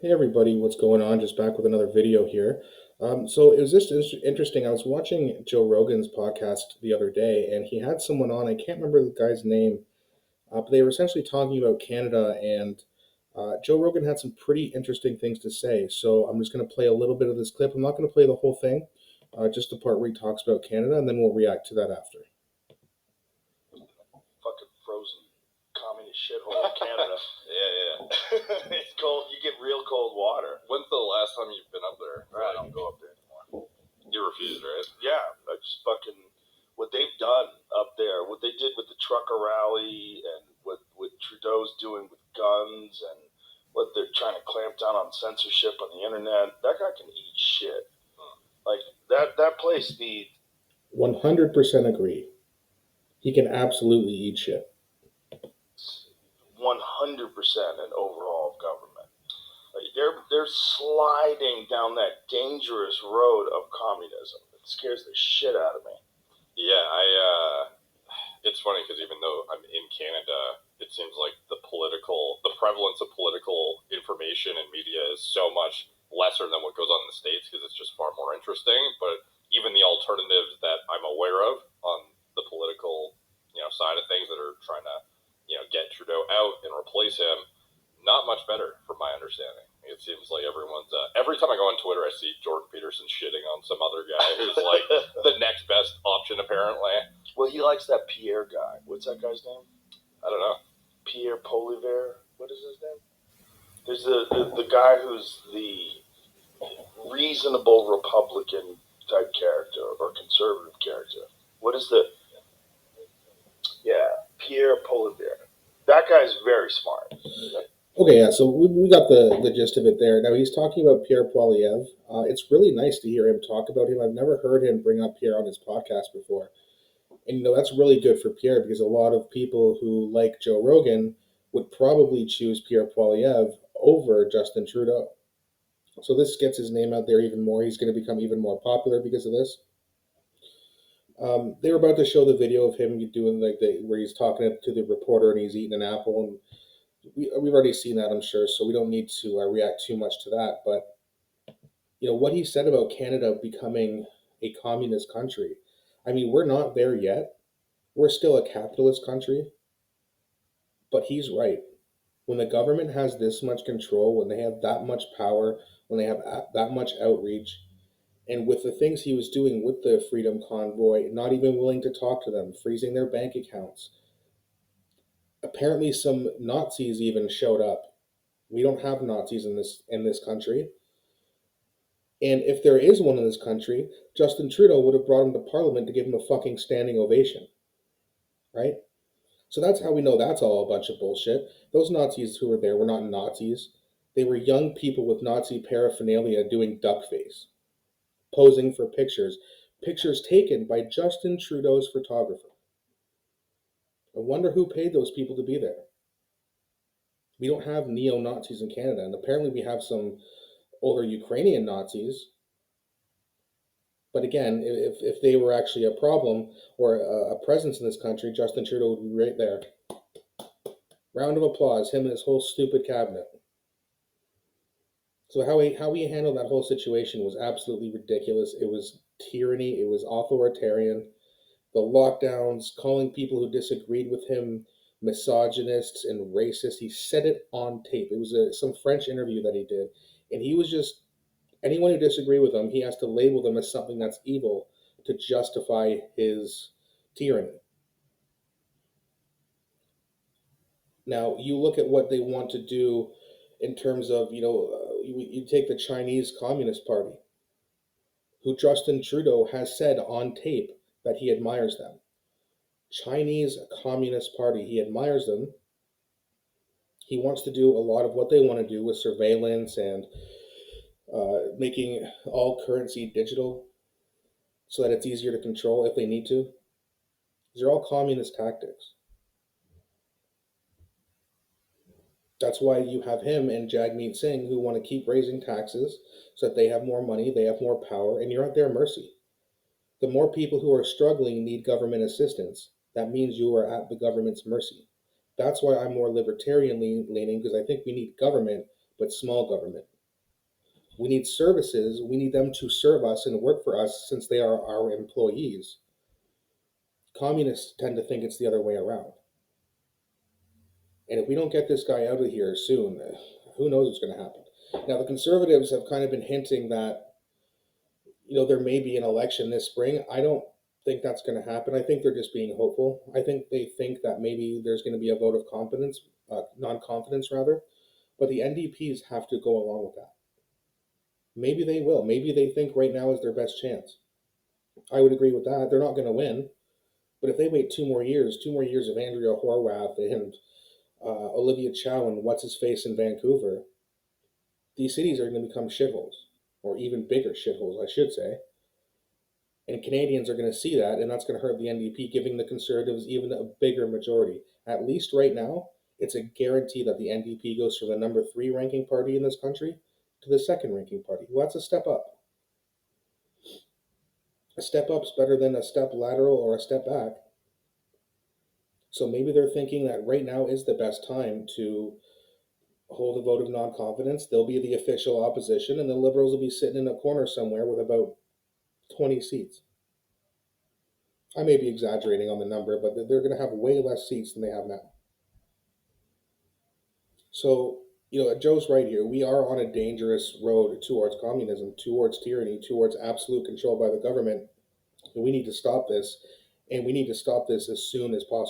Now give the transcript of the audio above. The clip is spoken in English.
Hey everybody, what's going on? Just back with another video here. So it was just interesting. I was watching Joe Rogan's podcast the other day, and he had someone on. I can't remember the guy's name, but they were essentially talking about Canada, and Joe Rogan had some pretty interesting things to say. So I'm just going to play a little bit of this clip. I'm not going to play the whole thing, just the part where he talks about Canada, and then we'll react to that after. Fucking frozen communist shithole in Canada. Yeah. It's cold. You get real cold water. When's the last time you've been up there? I don't go up there anymore. You refused, right? Yeah, I just fucking what they've done up there, what they did with the trucker rally, and what Trudeau's doing with guns, and what they're trying to clamp down on censorship on the internet. That guy can eat shit. Like that place needs 100% agree. He can absolutely eat shit. 100% an overhaul of government. Like they're sliding down that dangerous road of communism. It scares the shit out of me. Yeah, it's funny because even though I'm in Canada, it seems like the prevalence of political information and media is so much lesser than what goes on in the States because it's just far more interesting. But even the alternatives that I'm aware of on the political, side of things that are trying to, get Trudeau out and replace him, not much better from my understanding. It seems like everyone's every time I go on Twitter, I see Jordan Peterson shitting on some other guy who's like the next best option, apparently. Well, he likes that Pierre guy. What's that guy's name? I don't know. Pierre Polivier. What is his name? There's the guy who's the reasonable Republican type character or conservative character. What is the? Yeah, Pierre Polivier. That guy's very smart. Okay, yeah, so we got the gist of it there. Now he's talking about Pierre Poilievre. It's really nice to hear him talk about him. I've never heard him bring up Pierre on his podcast before. And that's really good for Pierre because a lot of people who like Joe Rogan would probably choose Pierre Poilievre over Justin Trudeau. So this gets his name out there even more. He's going to become even more popular because of this. They were about to show the video of him doing where he's talking to the reporter and he's eating an apple, and we've already seen that, I'm sure, so we don't need to react too much to that. But what he said about Canada becoming a communist country, I mean, we're not there yet. We're still a capitalist country, but he's right. When the government has this much control, when they have that much power, when they have that much outreach, and with the things he was doing with the Freedom Convoy, not even willing to talk to them, freezing their bank accounts. Apparently some Nazis even showed up. We don't have Nazis in this country. And if there is one in this country, Justin Trudeau would have brought him to Parliament to give him a fucking standing ovation. Right? So that's how we know that's all a bunch of bullshit. Those Nazis who were there were not Nazis. They were young people with Nazi paraphernalia doing duckface, posing for pictures taken by Justin Trudeau's photographer. I wonder who paid those people to be there. We don't have neo-Nazis in Canada, and apparently we have some older Ukrainian Nazis. But again, if they were actually a problem or a presence in this country, Justin Trudeau would be right there. Round of applause, him and his whole stupid cabinet. So how he handled that whole situation was absolutely ridiculous. It was tyranny. It was authoritarian. The lockdowns, calling people who disagreed with him misogynists and racist. He said it on tape. It was some French interview that he did, and he was just anyone who disagreed with him, he has to label them as something that's evil to justify his tyranny. Now you look at what they want to do in terms of you take the Chinese Communist Party, who Justin Trudeau has said on tape that he admires them. Chinese Communist Party, he admires them. He wants to do a lot of what they want to do with surveillance and making all currency digital so that it's easier to control if they need to. These are all communist tactics. That's why you have him and Jagmeet Singh who want to keep raising taxes so that they have more money, they have more power, and you're at their mercy. The more people who are struggling need government assistance, that means you are at the government's mercy. That's why I'm more libertarian leaning, because I think we need government, but small government. We need services. We need them to serve us and work for us since they are our employees. Communists tend to think it's the other way around. And if we don't get this guy out of here soon, who knows what's going to happen. Now, the conservatives have kind of been hinting that, there may be an election this spring. I don't think that's going to happen. I think they're just being hopeful. I think they think that maybe there's going to be a vote of confidence, non-confidence rather, but the NDPs have to go along with that. Maybe they will. Maybe they think right now is their best chance. I would agree with that. They're not going to win, but if they wait 2 more years of Andrea Horwath and Olivia Chow and what's his face in Vancouver, these cities are going to become shitholes, or even bigger shitholes, I should say. And Canadians are going to see that, and that's going to hurt the NDP, giving the Conservatives even a bigger majority. At least right now, it's a guarantee that the NDP goes from the number 3 ranking party in this country to the 2nd ranking party. Well, that's a step up. A step up's better than a step lateral or a step back. So maybe they're thinking that right now is the best time to hold a vote of non-confidence. They'll be the official opposition, and the Liberals will be sitting in a corner somewhere with about 20 seats. I may be exaggerating on the number, but they're going to have way less seats than they have now. So, Joe's right here. We are on a dangerous road towards communism, towards tyranny, towards absolute control by the government. And we need to stop this, and we need to stop this as soon as possible.